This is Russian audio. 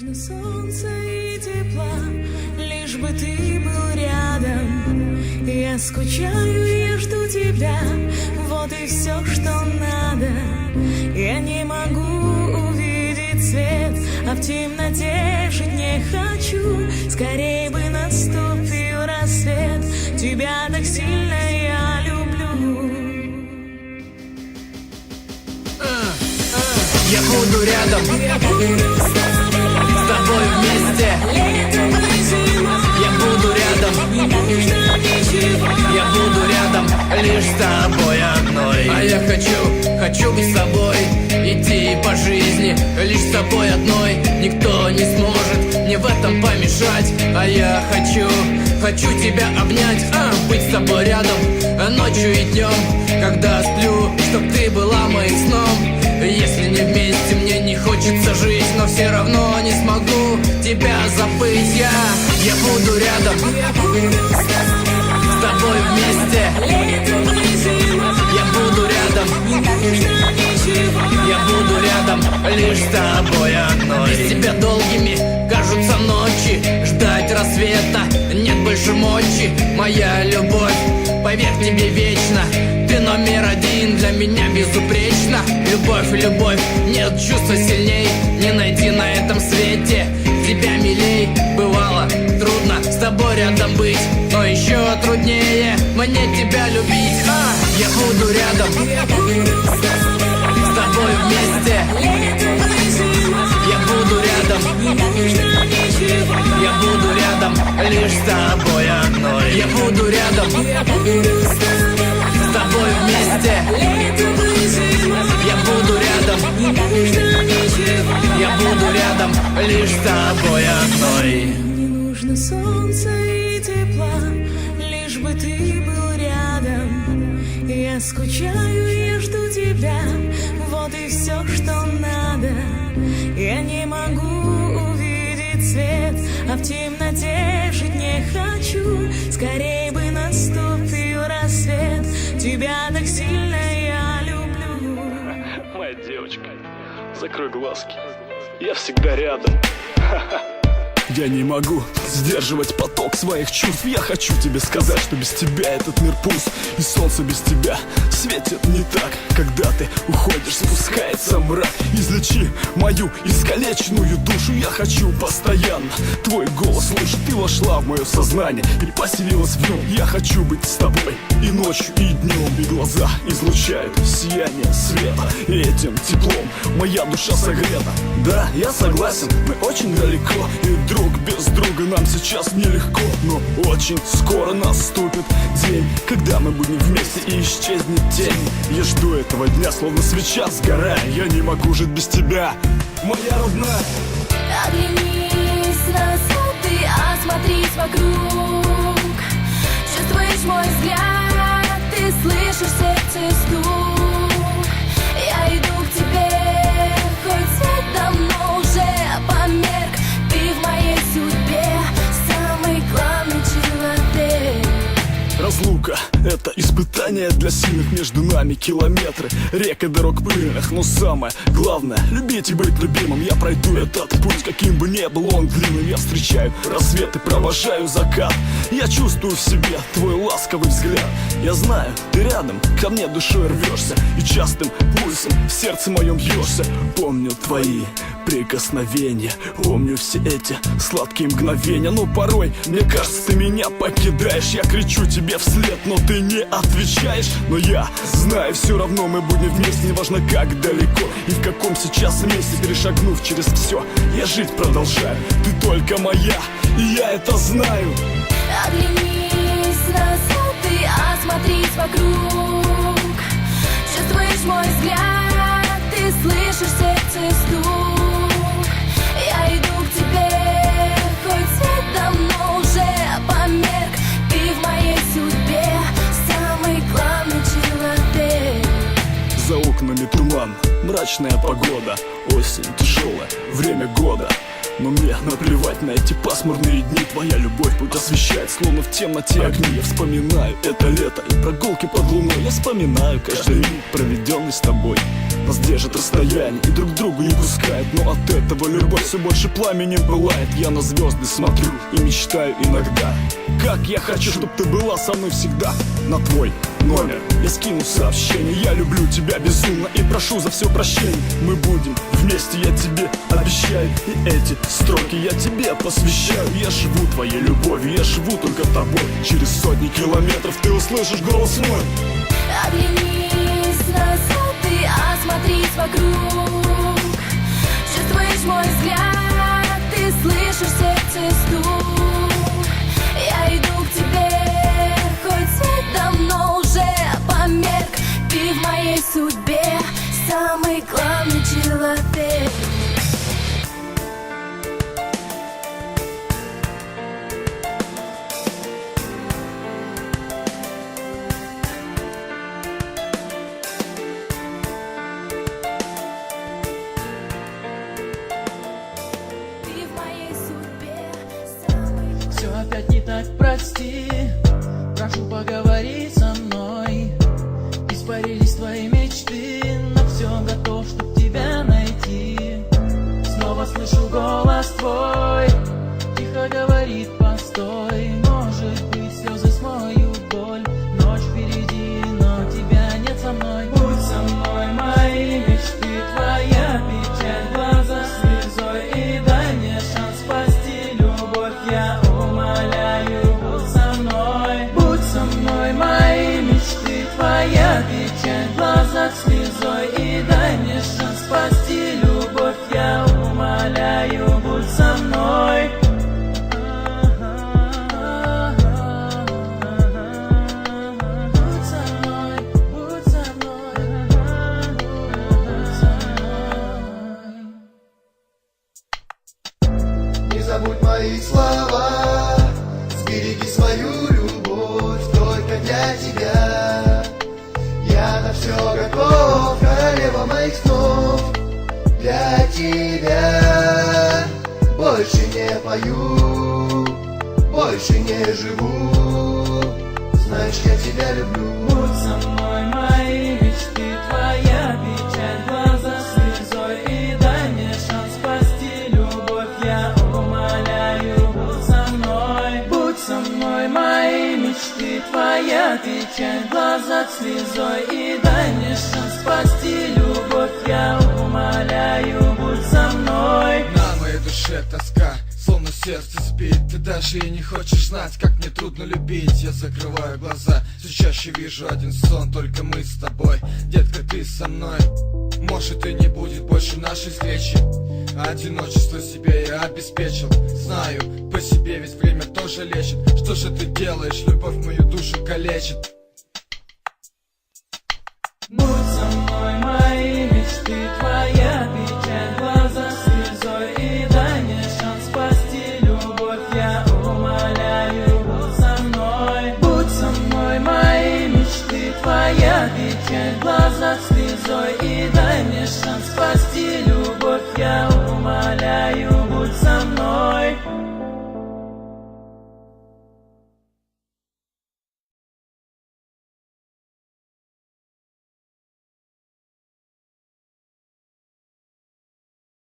нужно солнца и тепла, лишь бы ты был рядом. Я скучаю и жду тебя, вот и все, что надо. Я не могу увидеть свет, а в темноте жить не хочу. Скорей бы наступил рассвет, тебя так сильно я люблю. Я буду рядом, с тобой вместе. Я буду рядом, я буду рядом, лишь с тобой одной. А я хочу быть с тобой, идти по жизни, лишь с тобой одной. Никто не сможет мне в этом помешать. А я хочу тебя обнять, быть с тобой рядом ночью и днем, когда сплю, чтоб ты была моим сном. Если не вместе, мне не хочется жить, но все равно не смогу тебя забыть. Я буду рядом, с тобой вместе. Я буду рядом, я буду рядом, лишь с тобой одной. Без тебя долгими кажутся ночи, ждать рассвета нет больше мочи. Моя любовь, поверь, тебе вечно. Ты номер один, для меня безупречна. Любовь, любовь, нет чувства сильней не найти на этом свете. Тебя милей, бывало трудно с тобой рядом быть, но еще труднее мне тебя любить. Я буду рядом, с тобой вместе. Я буду рядом, я буду рядом, лишь с тобой одной. Я буду рядом, с тобой вместе. Я буду рядом, я буду рядом, лишь с тобой одной. Не нужно солнца и тепла, лишь бы ты был рядом. Я скучаю и жду тебя, вот и все, что надо. Я не могу увидеть свет, а в темноте жить не хочу. Скорей бы наступил рассвет, тебя так сильно я люблю. Моя девочка, закрой глазки, я всегда рядом. Я не могу сдерживать поток своих чувств. Я хочу тебе сказать, что без тебя этот мир пуст, и солнце без тебя светит не так. Когда ты уходишь, спускается мрак. Излечи мою искалеченную душу. Я хочу постоянно твой голос слышать. Ты вошла в мое сознание и поселилась в нем. Я хочу быть с тобой и ночью, и днем. И глаза излучают сияние света, и этим теплом моя душа согрета. Да, я согласен, мы очень далеко, и друг без друга нам сейчас нелегко. Но очень скоро наступит день, когда мы будем вместе и исчезнет тень. Я жду этого дня, словно свеча сгорая. Я не могу жить без тебя, моя родная. Оглянись на ты, осмотрись вокруг. Чувствуешь мой взгляд, ты слышишь сердце стук. Я иду к тебе, хоть свет давно уже померк. Ты в моей судьбе самый главный человек. Разлука — это испытание для сильных. Между нами километры рек и дорог пыльных. Но самое главное — любить и быть любимым. Я пройду этот путь, каким бы ни был он длинным. Я встречаю рассвет и провожаю закат. Я чувствую в себе твой ласковый взгляд. Я знаю, ты рядом, ко мне душой рвешься, и частым пульсом в сердце моем бьешься. Помню твои прикосновения, помню все эти сладкие мгновения. Но порой, мне кажется, ты меня покидаешь. Я кричу тебе вслед, но ты не отвечаешь. Но я знаю, все равно мы будем вместе. Неважно как далеко и в каком сейчас месте. Перешагнув через все, я жить продолжаю. Ты только моя, и я это знаю. Оглянись на ты, осмотрись вокруг. Чувствуешь мой взгляд, ты слышишь сердце стук. Я иду к тебе, хоть свет давно уже померк. Ты в моей судьбе самый главный человек. За окнами туман, мрачная погода, осень тяжелая, время года. Но мне наплевать на эти пасмурные дни. Твоя любовь путь освещает, словно в темноте огни. Я вспоминаю это лето и прогулки под луной. Я вспоминаю каждый миг, проведенный с тобой. Нас держит расстояние и друг другу не пускает. Но от этого любовь все больше пламенем пылает. Я на звезды смотрю и мечтаю иногда, как я хочу, чтоб ты была со мной всегда. На твой номер я скину сообщение. Я люблю тебя безумно и прошу за все прощения. Мы будем вместе, я тебе обещаю. И эти строки я тебе посвящаю. Я живу твоей любовью, я живу только тобой. Через сотни километров ты услышишь голос мой. Оглянись с высоты, осмотрись вокруг. Чувствуешь мой взгляд, ты слышишь сердце стук. Я иду к тебе, хоть свет давно уже померк. Ты в моей судьбе самый главный человек. Все опять не так, прости. Прошу, поговори со мной. Испарились твои мечты, но все готов, чтоб тебя найти. Снова слышу голос твой, тихо говорит: постой. Может быть, слезы смоют боль. Ночь впереди, но тебя нет со мной. Будь со мной, мои мечты, твоя печаль в глазах слезой. И дай мне шанс спасти любовь, я умоляю, будь со мной. Будь со мной, мои мечты, твоя печаль в глазах слезой. И дай мне шанс спасти любовь, я умоляю, будь со мной. Будь со мной, будь со мной, будь со мной. Не забудь мои слова, сбереги свою любовь только для тебя. Я на все готов, королева моих снов, для тебя. Больше не пою, больше не живу, знаешь, я тебя люблю. Будь со мной, мои мечты, твоя печаль в глазах слезой. И дай мне шанс спасти любовь, я умоляю, будь со мной. Будь со мной, мои мечты, твоя печаль в глазах слезой. И дай мне шанс спасти любовь, я умоляю, будь со мной. На моей душе тоска, словно сердце спит. Ты даже и не хочешь знать, как мне трудно любить. Я закрываю глаза, все чаще вижу один сон. Только мы с тобой, детка, ты со мной. Может и не будет больше нашей встречи. Одиночество себе я обеспечил. Знаю по себе, ведь время тоже лечит. Что же ты делаешь, любовь мою душу калечит.